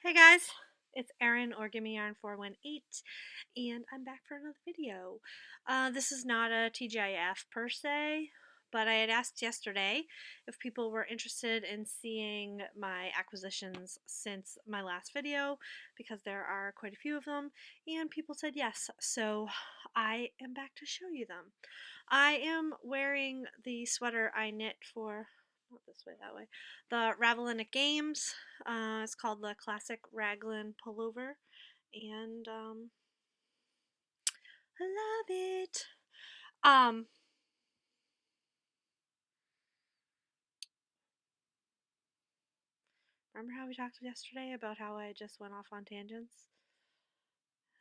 Hey guys, it's Erin or Gimme Yarn 418, and I'm back for another video. This is not a TGIF per se, but I had asked yesterday if people were interested in seeing my acquisitions since my last video, because there are quite a few of them, and people said yes, so I am back to show you them. I am wearing the sweater I knit for, not this way, that way, the Ravelin Games. It's called the Classic Raglan Pullover, and I love it. Um, Remember how we talked yesterday about how I just went off on tangents,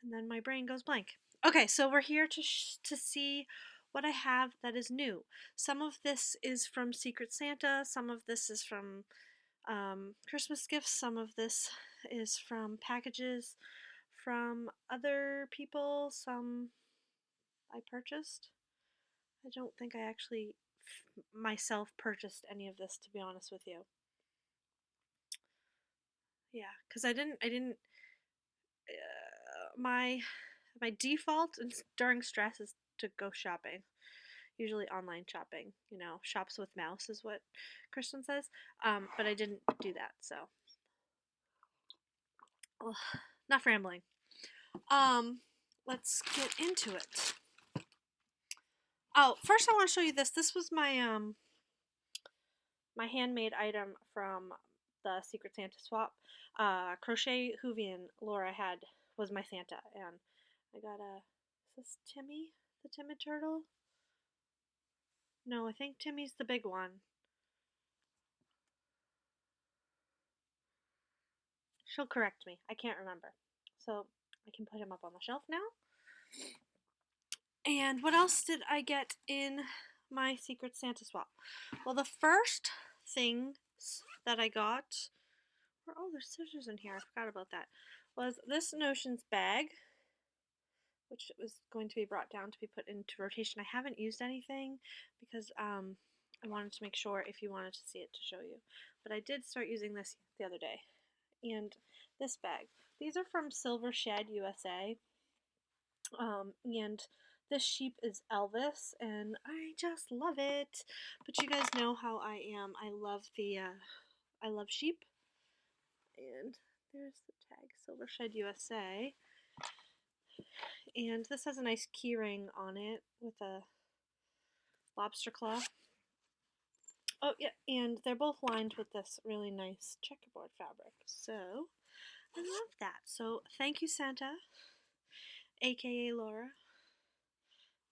and then my brain goes blank. Okay, so we're here to see what I have that is new. Some of this is from Secret Santa. Some of this is from Christmas gifts. Some of this is from packages from other people. Some I purchased. I don't think I actually myself purchased any of this, to be honest with you. Yeah, because I didn't. My default during stress is to go shopping. Usually online shopping. Shops with mouse is what Kristen says. But I didn't do that, so ugh, enough rambling. Let's get into it. Oh, first I want to show you this. This was my handmade item from the Secret Santa swap. Crochet Hoovian Laura was my Santa, and I got is this Timmy, the timid turtle? No, I think Timmy's the big one. She'll correct me. I can't remember. So I can put him up on the shelf now. And what else did I get in my Secret Santa swap? Well, the first thing that I got, oh, there's scissors in here. I forgot about that. Was this Notions bag, which was going to be brought down to be put into rotation. I haven't used anything because I wanted to make sure if you wanted to see it to show you. But I did start using this the other day. And this bag. These are from Silver Shed USA. And this sheep is Elvis, and I just love it. But you guys know how I am. I love sheep. And there's the tag, Silver Shed USA. And this has a nice key ring on it with a lobster claw. Oh yeah, and they're both lined with this really nice checkerboard fabric. So I love that. So thank you, Santa, aka Laura.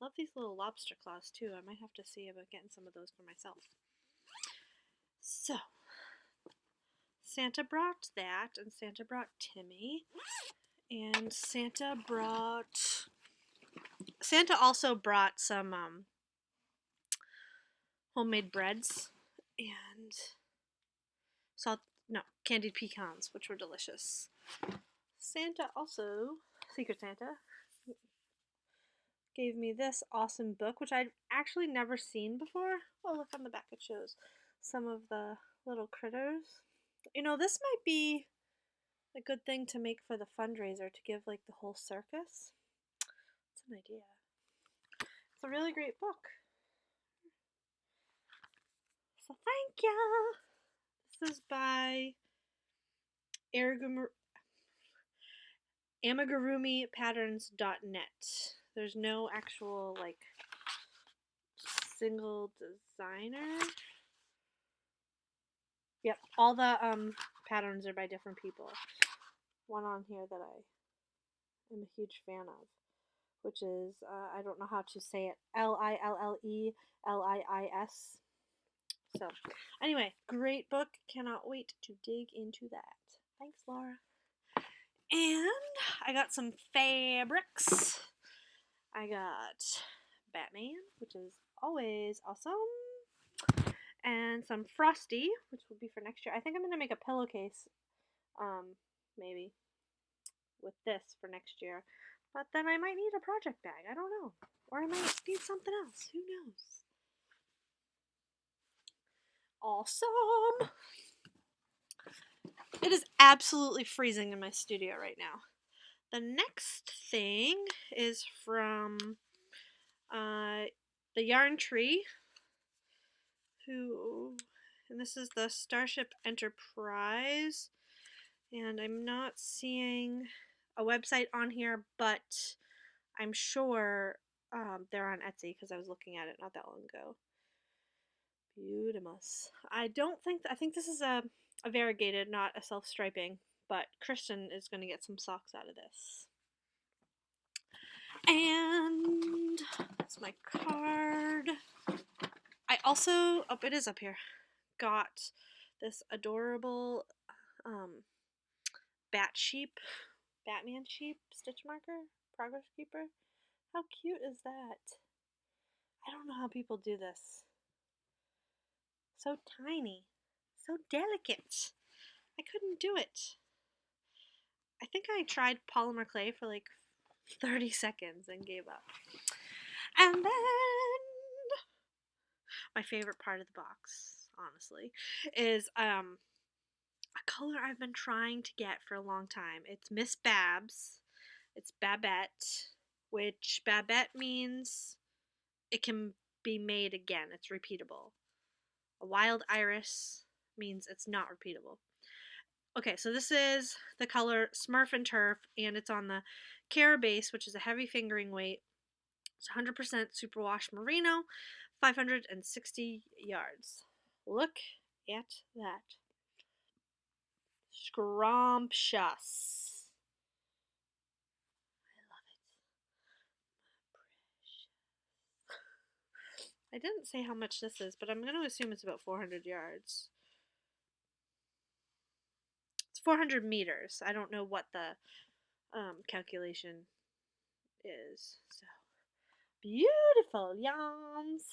Love these little lobster claws too. I might have to see about getting some of those for myself. So Santa brought that, and Santa brought Timmy, and Santa also brought some homemade breads and candied pecans, which were delicious. Santa also, Secret Santa, gave me this awesome book, which I'd actually never seen before. Oh, look on the back, it shows some of the little critters. This might be a good thing to make for the fundraiser to give like the whole circus. It's an idea. It's a really great book. So thank you. This is by amigurumiPatterns.net. There's no actual like single designer. Yep, all the patterns are by different people. One on here that I am a huge fan of, which is I don't know how to say it, Lillelis. So anyway, great book. Cannot wait to dig into that. Thanks, Laura. And I got some fabrics. I got Batman, which is always awesome. And some Frosty, which will be for next year. I think I'm going to make a pillowcase, maybe, with this for next year. But then I might need a project bag. I don't know. Or I might need something else. Who knows? Awesome! It is absolutely freezing in my studio right now. The next thing is from the Yarn Tree, and this is the Starship Enterprise, and I'm not seeing a website on here, but I'm sure they're on Etsy because I was looking at it not that long ago. Beautiful. I think this is a variegated, not a self-striping, but Kristen is going to get some socks out of this. And that's my card. I also, oh, it is up here, got this adorable Batman sheep stitch marker, progress keeper. How cute is that? I don't know how people do this. So tiny, so delicate. I couldn't do it. I think I tried polymer clay for like 30 seconds and gave up. And then my favorite part of the box, honestly, is a color I've been trying to get for a long time. It's Miss Babs. It's Babette, which Babette means it can be made again. It's repeatable. A Wild Iris means it's not repeatable. Okay, so this is the color Smurf and Turf, and it's on the Cara base, which is a heavy fingering weight. It's 100% superwash merino, 560 yards. Look at that. Scrumptious. I love it. I didn't say how much this is, but I'm going to assume it's about 400 yards. It's 400 meters. I don't know what the calculation is. So beautiful yarns.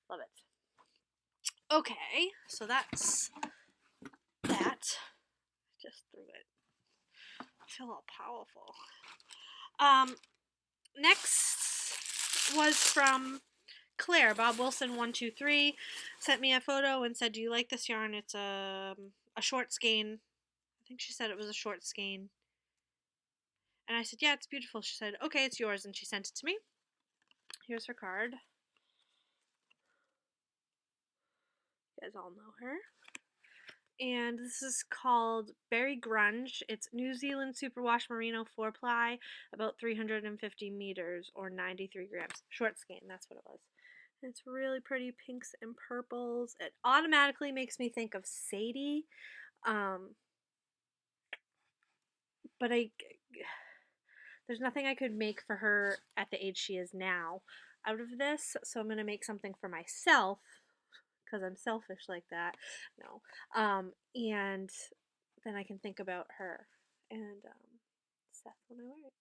Love it. Okay, so that's that. Just threw it. I feel all powerful. Next was from Claire. Bob Wilson 123 sent me a photo and said, "Do you like this yarn? It's a short skein." I think she said it was a short skein. And I said, "Yeah, it's beautiful." She said, "Okay, it's yours," and she sent it to me. Here's her card. You guys all know her. And this is called Berry Grunge. It's New Zealand Superwash Merino 4-ply, about 350 meters or 93 grams. Short skein, that's what it was. And it's really pretty pinks and purples. It automatically makes me think of Sadie. But there's nothing I could make for her at the age she is now out of this, so I'm going to make something for myself because I'm selfish like that. No. And then I can think about her and Seth when I wear it.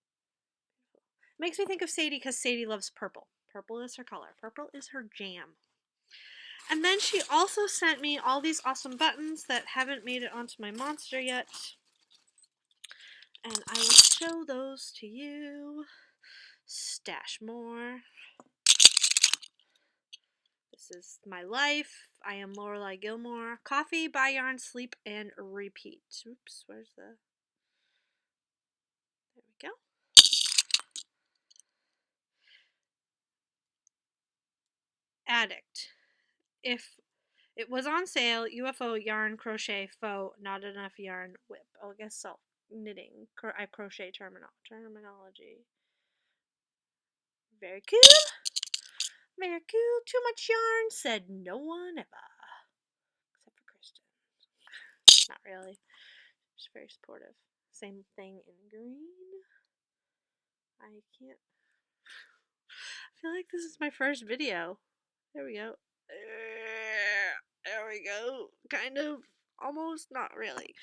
Beautiful. It makes me think of Sadie because Sadie loves purple. Purple is her color. Purple is her jam. And then she also sent me all these awesome buttons that haven't made it onto my monster yet. And I will show those to you. Stash more. This is my life. I am Lorelai Gilmore. Coffee, buy yarn, sleep, and repeat. Oops, where's the... There we go. Addict. If it was on sale, UFO yarn, crochet, faux, not enough yarn, whip. Oh, I guess self knitting. I crochet terminology. Very cool. Very cool. Too much yarn, said no one ever. Except for Kristen. Not really. She's very supportive. Same thing in green. I can't. I feel like this is my first video. There we go. There we go. Kind of. Almost. Not really.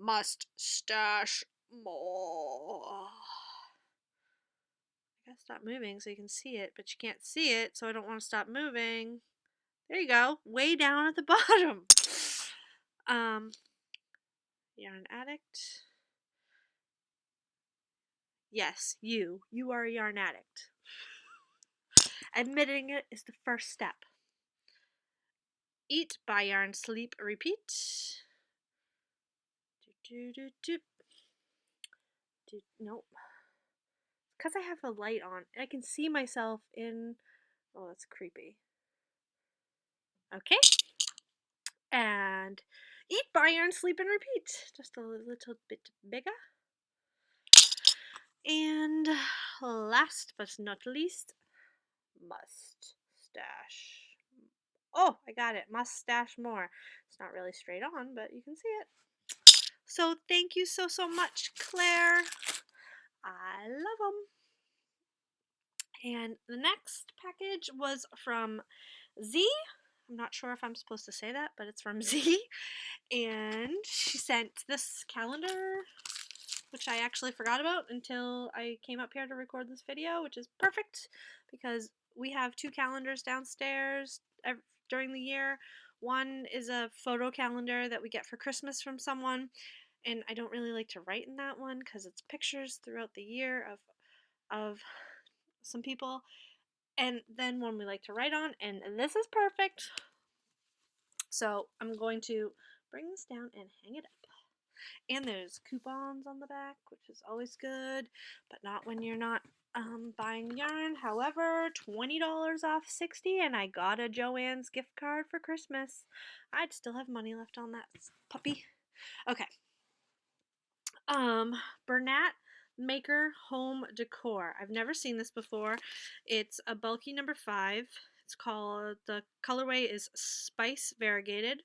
Must stash more. I gotta stop moving so you can see it, but you can't see it, so I don't want to stop moving. There you go. Way down at the bottom. Yarn addict. Yes, you. You are a yarn addict. Admitting it is the first step. Eat, Buy Yarn, Sleep, Repeat. Nope. Because I have a light on. I can see myself in... Oh, that's creepy. Okay. And Eat, Buy Yarn, Sleep, and Repeat. Just a little bit bigger. And last but not least, Mustache. Oh, I got it. Mustache more. It's not really straight on, but you can see it. So thank you so much, Claire. I love them. And the next package was from Z. I'm not sure if I'm supposed to say that, but it's from Z. And she sent this calendar, which I actually forgot about until I came up here to record this video, which is perfect because we have 2 calendars downstairs during the year. One is a photo calendar that we get for Christmas from someone, and I don't really like to write in that one because it's pictures throughout the year of some people, and then one we like to write on, and this is perfect. So I'm going to bring this down and hang it up. And there's coupons on the back, which is always good, but not when you're not buying yarn. However, $20 off 60, and I got a Joann's gift card for Christmas. I'd still have money left on that puppy. Okay. Bernat Maker Home Decor. I've never seen this before. It's a bulky number 5. It's called, the colorway is Spice Variegated.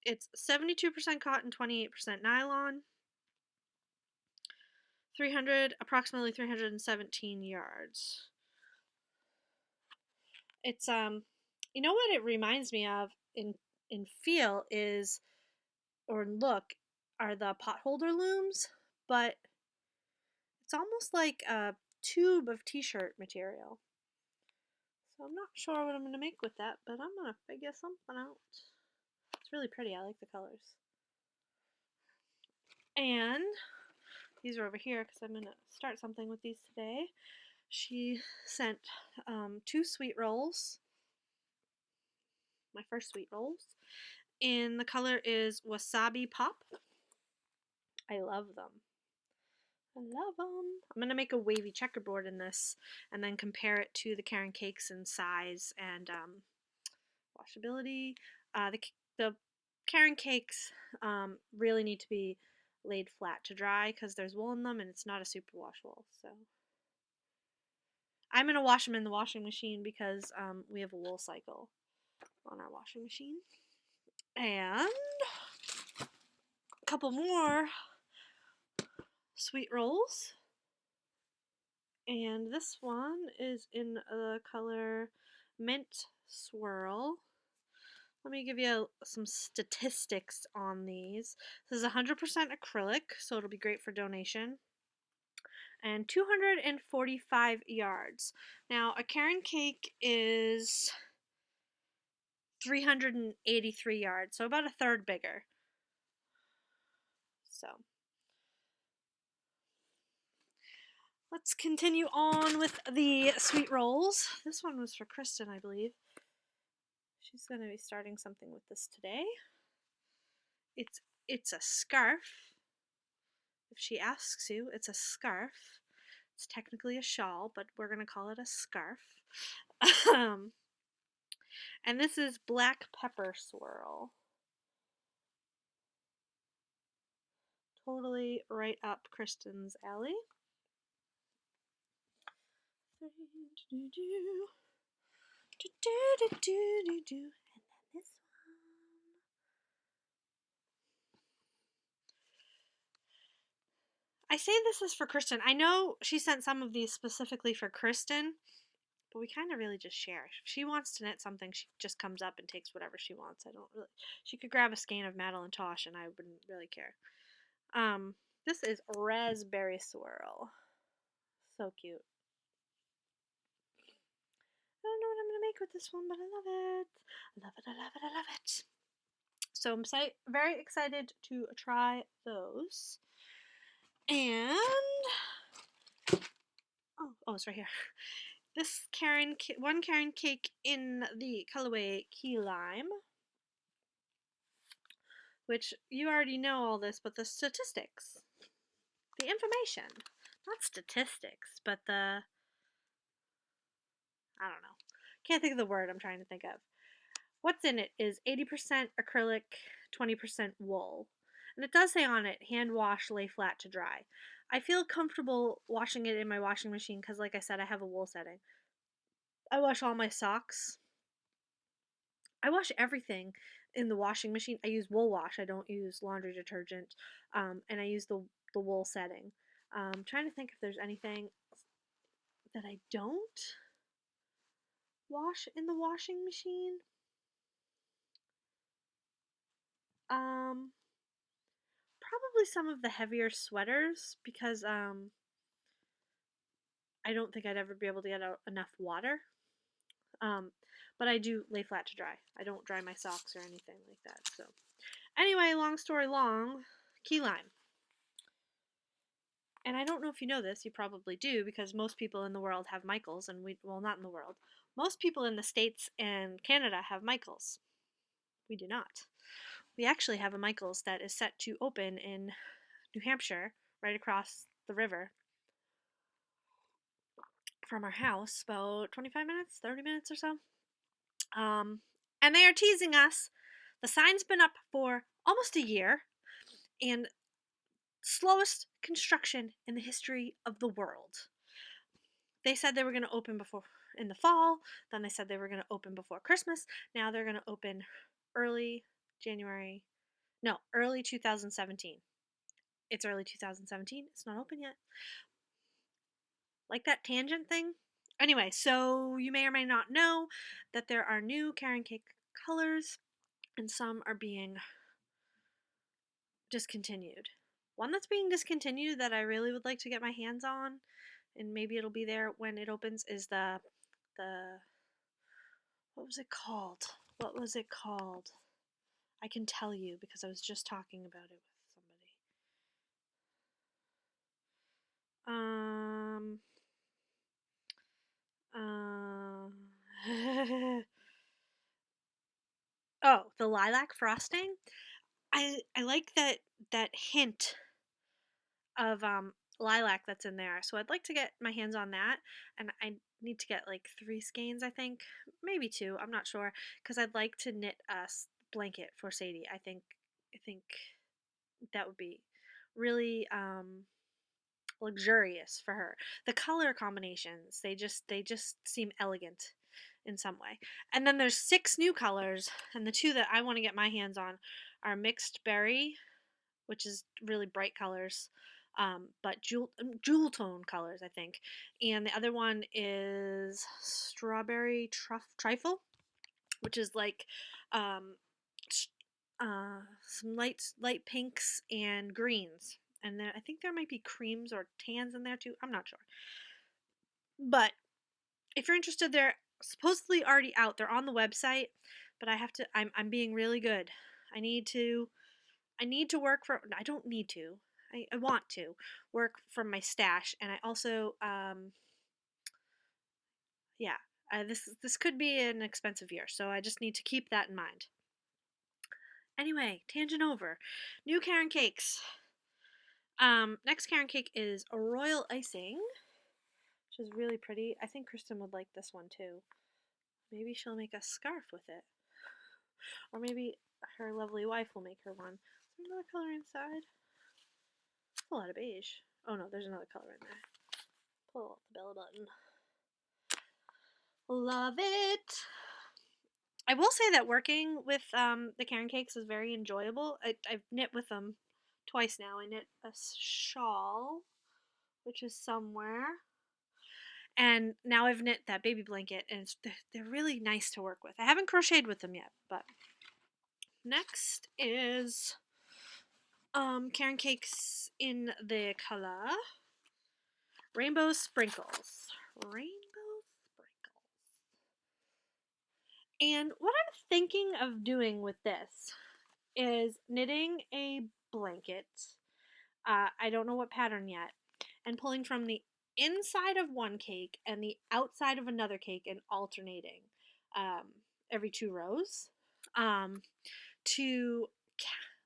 It's 72% cotton, 28% nylon. Approximately 317 yards. It's you know what it reminds me of in feel is, or look, are the potholder looms, but it's almost like a tube of t-shirt material. So I'm not sure what I'm gonna make with that, but I'm gonna figure something out. It's really pretty. I like the colors. And these are over here because I'm gonna start something with these today. She sent 2 sweet rolls, my first sweet rolls, and the color is Wasabi Pop. I love them. I love them. I'm going to make a wavy checkerboard in this and then compare it to the Caron Cakes in size and washability. The Caron Cakes really need to be laid flat to dry because there's wool in them and it's not a super wash wool. So I'm going to wash them in the washing machine because we have a wool cycle on our washing machine. And a couple more sweet rolls. And this one is in the color Mint Swirl. Let me give you some statistics on these. This is 100% acrylic, so it'll be great for donation. And 245 yards. Now, a Caron Cake is 383 yards, so about a third bigger. So let's continue on with the sweet rolls. This one was for Kristen, I believe. She's going to be starting something with this today. It's a scarf. If she asks you, it's a scarf. It's technically a shawl, but we're going to call it a scarf. And this is Black Pepper Swirl. Totally right up Kristen's alley. And then this one. I say this is for Kristen. I know she sent some of these specifically for Kristen, but we kind of really just share. If she wants to knit something, she just comes up and takes whatever she wants. I don't really. She could grab a skein of Madeline Tosh, and I wouldn't really care. This is Raspberry Swirl. So cute. I don't know what I'm gonna make with this one, but I love it. I love it. I love it. I love it. So I'm very excited to try those. And oh, it's right here. one Karen cake in the colorway Key Lime, which you already know all this, but the statistics, the information, not statistics, but I don't know. Can't think of the word I'm trying to think of. What's in it is 80% acrylic, 20% wool. And it does say on it, hand wash, lay flat to dry. I feel comfortable washing it in my washing machine because, like I said, I have a wool setting. I wash all my socks. I wash everything in the washing machine. I use wool wash. I don't use laundry detergent. And I use the wool setting. Trying to think if there's anything that I don't wash in the washing machine. Probably some of the heavier sweaters because I don't think I'd ever be able to get out enough water. Um, but I do lay flat to dry. I don't dry my socks or anything like that. So anyway, long story long, key lime. And I don't know if you know this, you probably do, because most people in the world have Michaels, and well, not in the world. Most people in the States and Canada have Michaels. We do not. We actually have a Michaels that is set to open in New Hampshire, right across the river from our house, about 25 minutes, 30 minutes or so. And they are teasing us. The sign's been up for almost a year, and slowest construction in the history of the world. They said they were going to open before in the fall, then they said they were going to open before Christmas. Now they're going to open early 2017. It's early 2017. It's not open yet. Like that tangent thing? Anyway, so you may or may not know that there are new Karen Cake colors, and some are being discontinued. One that's being discontinued that I really would like to get my hands on, and maybe it'll be there when it opens, is the what was it called? What was it called? I can tell you because I was just talking about it with somebody. Oh, the lilac frosting. I like that hint of lilac that's in there. So I'd like to get my hands on that, and I need to get like 3 skeins, I think, maybe 2. I'm not sure because I'd like to knit a blanket for Sadie. I think that would be really luxurious for her. The color combinations, they just seem elegant in some way. And then there's 6 new colors, and the 2 that I want to get my hands on are mixed berry, which is really bright colors, but jewel tone colors, I think. And the other one is strawberry trifle, which is like um, some light pinks and greens. And I think there might be creams or tans in there too. I'm not sure. But if you're interested, they're supposedly already out. They're on the website, but I have to. I'm being really good. I need to. I need to work for. I don't need to. I want to work from my stash, and I also yeah. This could be an expensive year, so I just need to keep that in mind. Anyway, tangent over. New Karen cakes. Next Karen cake is a royal icing, which is really pretty. I think Kristen would like this one too. Maybe she'll make a scarf with it. Or maybe her lovely wife will make her one. Is there another color inside? A lot of beige. Oh no, there's another color in there. Pull out the belly button. Love it! I will say that working with the Karen cakes is very enjoyable. I've knit with them twice now. I knit a shawl, which is somewhere. And now I've knit that baby blanket, and they're really nice to work with. I haven't crocheted with them yet, but next is Karen cakes in the color Rainbow Sprinkles. Rainbow Sprinkles. And what I'm thinking of doing with this is knitting a blanket. I don't know what pattern yet, and pulling from the inside of one cake and the outside of another cake and alternating um, every 2 rows um, to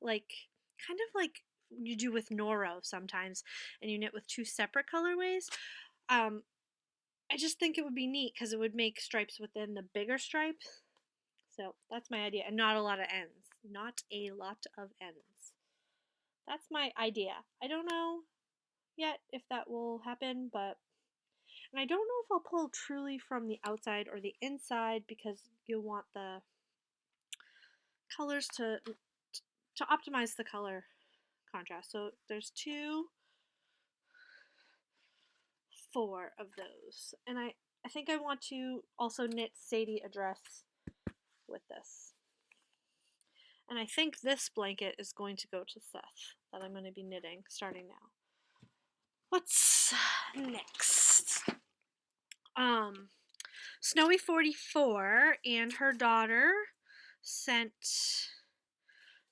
like kind of like you do with Noro sometimes, and you knit with 2 separate colorways. Um, I just think it would be neat because it would make stripes within the bigger stripes. So that's my idea, and not a lot of ends. Not a lot of ends. That's my idea. I don't know yet if that will happen, but and I don't know if I'll pull truly from the outside or the inside because you'll want the colors to optimize the color contrast. So there's 4 of those. And I think I want to also knit Sadie a dress with this. And I think this blanket is going to go to Seth that I'm going to be knitting starting now. What's next? Snowy 44 and her daughter sent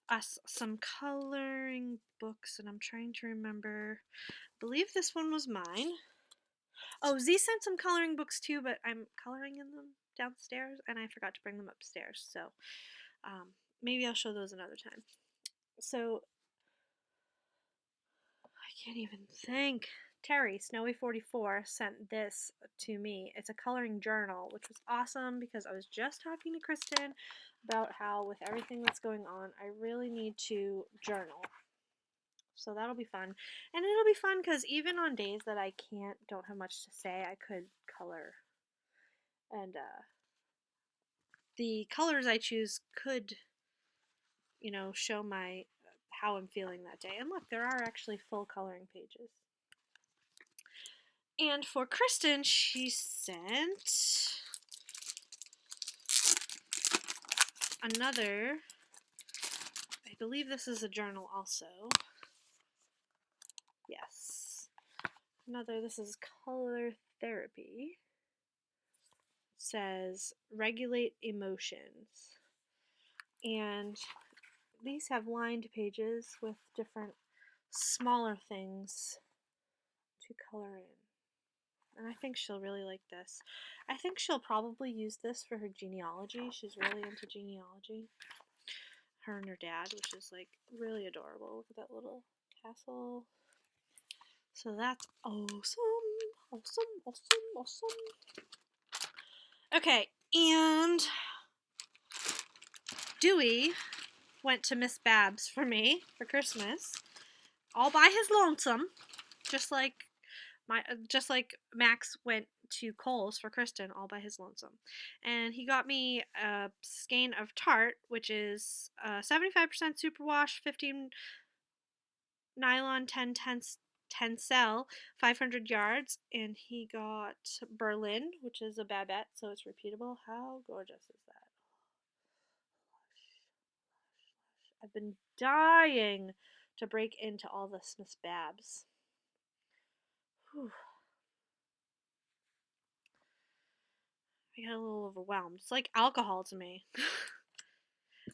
us some coloring books, and I'm trying to remember. I believe this one was mine. Oh, Z sent some coloring books too, but I'm coloring in them downstairs, and I forgot to bring them upstairs. So maybe I'll show those another time. So I can't even think. Terry, Snowy44, sent this to me. It's a coloring journal, which was awesome because I was just talking to Kristen about how with everything that's going on, I really need to journal. So that'll be fun. And it'll be fun because even on days that I don't have much to say, I could color. And the colors I choose could, show how I'm feeling that day. And look, there are actually full coloring pages. And for Kristen, she sent another, I believe this is a journal also. Yes. This is color therapy. It says regulate emotions. And these have lined pages with different smaller things to color in. And I think she'll really like this. I think she'll probably use this for her genealogy. She's really into genealogy. Her and her dad, which is like really adorable. Look at that little castle. So that's awesome. Okay, and Dewey went to Miss Babs for me for Christmas, all by his lonesome, just like Max went to Kohl's for Kristen all by his lonesome. And he got me a skein of Tarte, which is 75% superwash, 15 nylon, 10 tencel, 500 yards. And he got Berlin, which is a Babette, so it's repeatable. How gorgeous is that? I've been dying to break into all this Miss Babs. Whew. I got a little overwhelmed. It's like alcohol to me.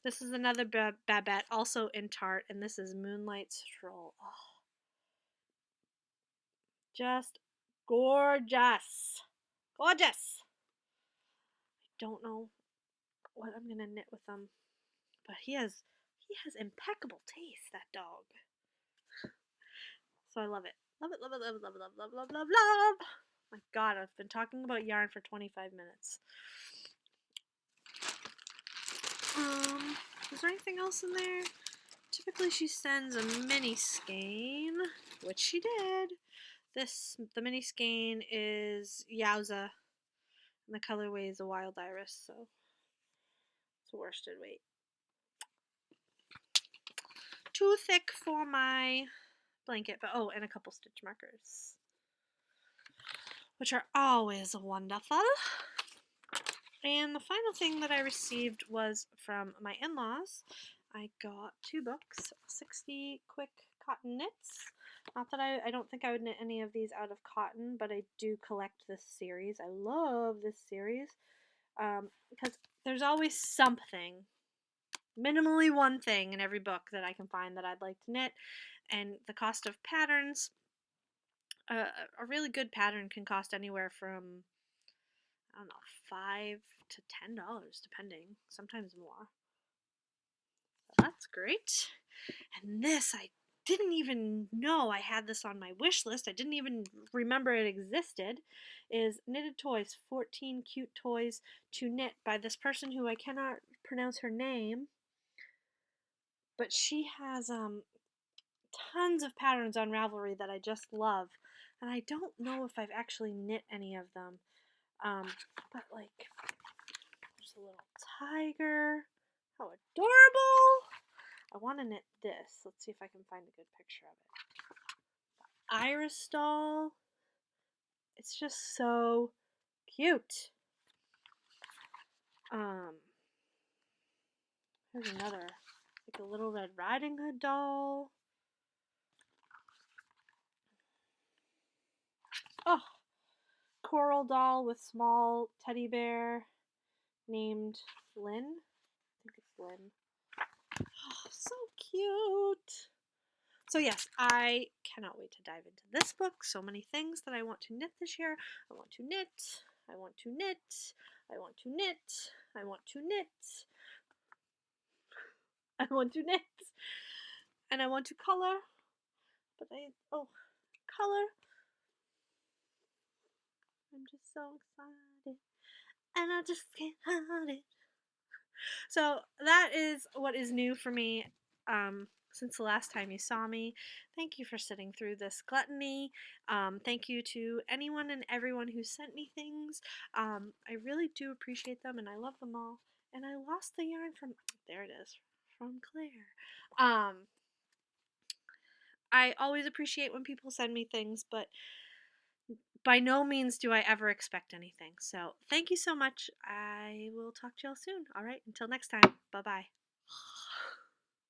This is another Babette, also in Tarte, and this is Moonlight Stroll. Oh, just gorgeous. Gorgeous. I don't know what I'm going to knit with them, but he has impeccable taste, that dog. So I love it. Love it, love it, love it, love it, love it, love it, love it, love, love. My God, I've been talking about yarn for 25 minutes. Is there anything else in there? Typically she sends a mini skein, which she did. The mini skein is Yowza, and the colorway is a Wild Iris, so it's a worsted weight. Too thick for my blanket, but and a couple stitch markers, which are always wonderful. And the final thing that I received was from my in-laws. I got 2 books, 60 quick cotton knits. Not that I don't think I would knit any of these out of cotton, but I do collect this series. I love this series because there's always something, minimally one thing in every book that I can find that I'd like to knit, and the cost of patterns a really good pattern can cost anywhere from, I don't know, $5 to $10, depending, sometimes more. So that's great. And this, I didn't even know I had this on my wish list. I didn't even remember it existed. Is Knitted Toys, 14 Cute Toys to Knit by this person who I cannot pronounce her name. But she has tons of patterns on Ravelry that I just love. And I don't know if I've actually knit any of them. But like, there's a little tiger. How adorable! I want to knit this. Let's see if I can find a good picture of it. Iris doll. It's just so cute. Here's another, like a Little Red Riding Hood doll. Oh, coral doll with small teddy bear named Lynn. I think it's Lynn. Oh, so cute. So yes, I cannot wait to dive into this book. So many things that I want to knit this year. I want to knit. I want to knit. I want to knit. I want to knit. I want to knit. And I want to color. But color. I'm just so excited. And I just can't hide it. So that is what is new for me since the last time you saw me. Thank you for sitting through this gluttony. Thank you to anyone and everyone who sent me things. I really do appreciate them, and I love them all. And I lost the yarn from, there it is, from Claire. I always appreciate when people send me things, but by no means do I ever expect anything. So thank you so much. I will talk to y'all soon. All right, until next time. Bye-bye.